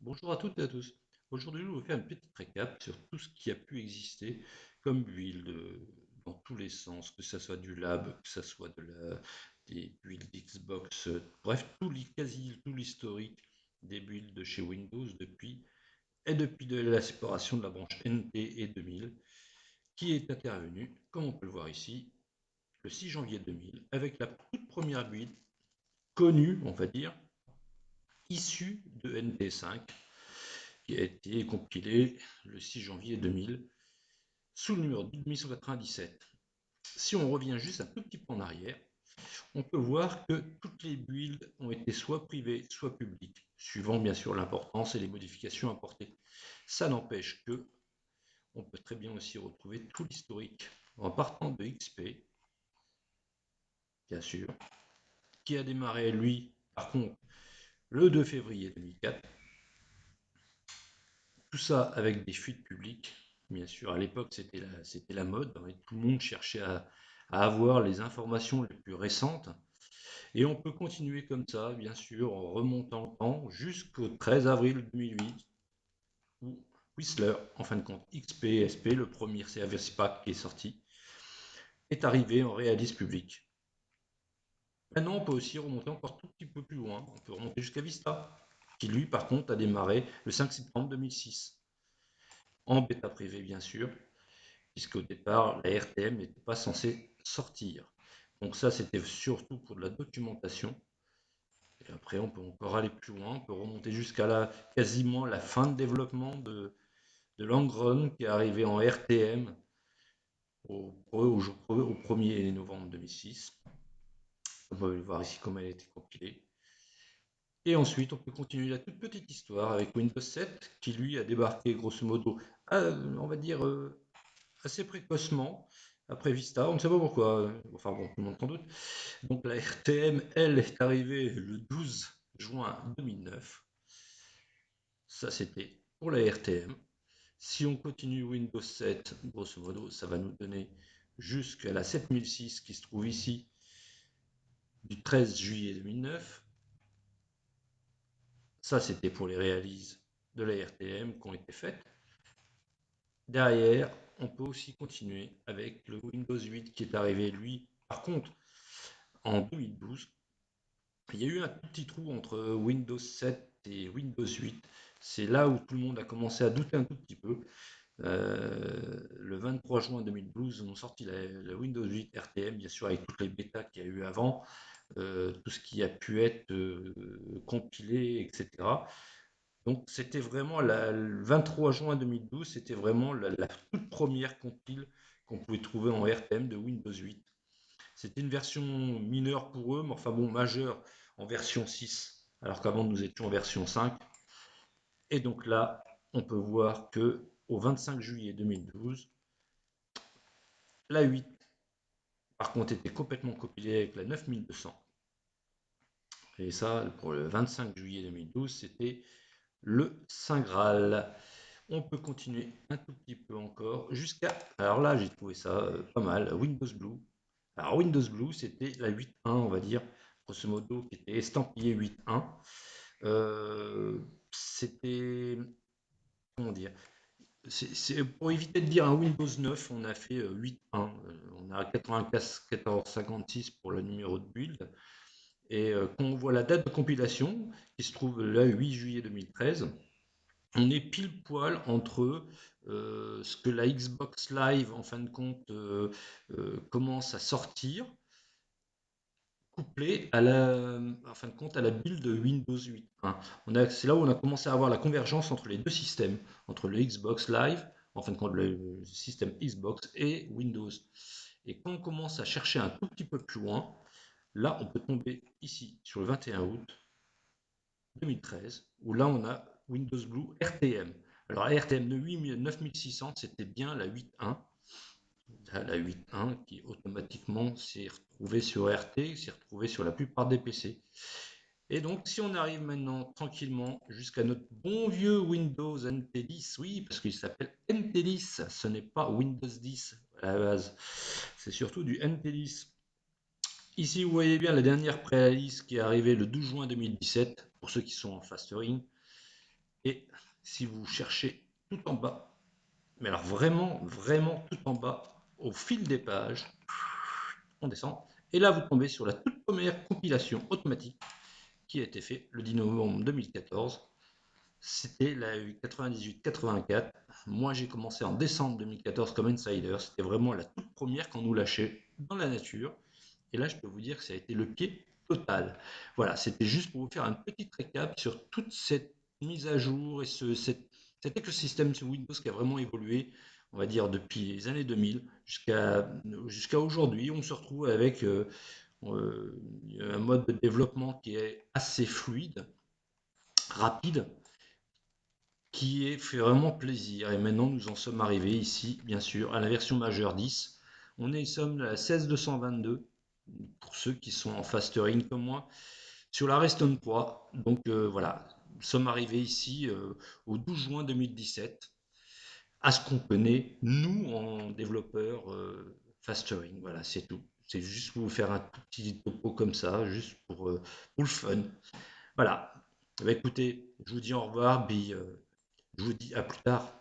Bonjour à toutes et à tous. Aujourd'hui, je vais vous faire une petite récap sur tout ce qui a pu exister comme build dans tous les sens, que ce soit du lab, que ce soit des builds Xbox, bref, quasi tout l'historique des builds de chez Windows depuis de la séparation de la branche NT et 2000, qui est intervenue, comme on peut le voir ici, le 6 janvier 2000, avec la toute première build connue, on va dire, issue de NT5 qui a été compilé le 6 janvier 2000 sous le numéro 2197. Si on revient juste un tout petit peu en arrière, on peut voir que toutes les builds ont été soit privées, soit publiques, suivant bien sûr l'importance et les modifications apportées. Ça n'empêche que on peut très bien aussi retrouver tout l'historique en partant de XP, bien sûr, qui a démarré lui, par contre, le 2 février 2004. Tout ça avec des fuites publiques. Bien sûr, à l'époque, c'était la mode, hein, et tout le monde cherchait à avoir les informations les plus récentes. Et on peut continuer comme ça, bien sûr, en remontant le temps jusqu'au 13 avril 2008, où Whistler, en fin de compte, XP, SP, le premier service pack qui est sorti, est arrivé en réalisme public. Maintenant, on peut aussi remonter encore tout petit peu plus loin. On peut remonter jusqu'à Vista, qui lui, par contre, a démarré le 5 septembre 2006, en bêta privée, bien sûr, puisqu'au départ, la RTM n'était pas censée sortir. Donc ça, c'était surtout pour de la documentation. Et après, on peut encore aller plus loin, on peut remonter jusqu'à quasiment la fin de développement de Langrun qui est arrivé en RTM au 1er novembre 2006. On peut voir ici comment elle a été compilée. Et ensuite, on peut continuer la toute petite histoire avec Windows 7 qui lui a débarqué grosso modo, on va dire, assez précocement après Vista. On ne sait pas pourquoi, enfin bon, tout le monde sans doute. Donc la RTM, elle, est arrivée le 12 juin 2009. Ça, c'était pour la RTM. Si on continue Windows 7, grosso modo, ça va nous donner jusqu'à la 7006 qui se trouve ici du 13 juillet 2009. Ça, c'était pour les réalises de la RTM qui ont été faites. Derrière, on peut aussi continuer avec le Windows 8 qui est arrivé, lui, par contre, en 2012. Il y a eu un petit trou entre Windows 7 et Windows 8. C'est là où tout le monde a commencé à douter un tout petit peu. Le 23 juin 2012, on a sorti la Windows 8 RTM, bien sûr, avec toutes les bêtas qu'il y a eu avant, tout ce qui a pu être compilé, etc. Donc, c'était vraiment le 23 juin 2012, c'était vraiment la toute première compile qu'on pouvait trouver en RTM de Windows 8. C'était une version mineure pour eux, mais enfin bon, majeure en version 6, alors qu'avant nous étions en version 5. Et donc là, on peut voir que au 25 juillet 2012, la 8, par contre, était complètement compilée avec la 9200. Et ça, pour le 25 juillet 2012, c'était le Saint Graal. On peut continuer un tout petit peu encore jusqu'à... Alors là, j'ai trouvé ça pas mal, Windows Blue. Alors Windows Blue, c'était la 8.1, on va dire, grosso modo, qui était estampillé 8.1. C'était... Comment dire, pour éviter de dire un Windows 9, on a fait 8.1. On a 95 1456 pour le numéro de build. Et quand on voit la date de compilation, qui se trouve le 8 juillet 2013, on est pile poil entre ce que la Xbox Live, en fin de compte, commence à sortir, couplé en fin de compte, à la build de Windows 8. Hein. C'est là où on a commencé à avoir la convergence entre les deux systèmes, entre le Xbox Live, en fin de compte, le système Xbox et Windows. Et quand on commence à chercher un tout petit peu plus loin, là, on peut tomber ici sur le 21 août 2013, où là, on a Windows Blue RTM. Alors, la RTM de 9600, c'était bien la 8.1. La 8.1 qui automatiquement s'est retrouvée sur RT, s'est retrouvée sur la plupart des PC. Et donc, si on arrive maintenant tranquillement jusqu'à notre bon vieux Windows NT10, oui, parce qu'il s'appelle NT10, ce n'est pas Windows 10 à la base, c'est surtout du NT10. Ici, vous voyez bien la dernière pré-release qui est arrivée le 12 juin 2017, pour ceux qui sont en fastering. Et si vous cherchez tout en bas, mais alors vraiment, vraiment tout en bas, au fil des pages, on descend. Et là, vous tombez sur la toute première compilation automatique qui a été faite le 10 novembre 2014. C'était la 98-84. Moi, j'ai commencé en décembre 2014 comme insider. C'était vraiment la toute première qu'on nous lâchait dans la nature. Et là, je peux vous dire que ça a été le pied total. Voilà, c'était juste pour vous faire un petit récap sur toute cette mise à jour et cet écosystème sur Windows qui a vraiment évolué, on va dire, depuis les années 2000 jusqu'à aujourd'hui. On se retrouve avec un mode de développement qui est assez fluide, rapide, qui fait vraiment plaisir. Et maintenant, nous en sommes arrivés ici, bien sûr, à la version majeure 10. Nous sommes à la 16222, pour ceux qui sont en fastering comme moi, sur la Redstone 3. Donc voilà, nous sommes arrivés ici au 12 juin 2017, à ce qu'on connaît, nous, en développeurs fastering. Voilà, c'est tout. C'est juste pour vous faire un tout petit topo comme ça, juste pour le fun. Voilà. Bah, écoutez, je vous dis au revoir, puis je vous dis à plus tard.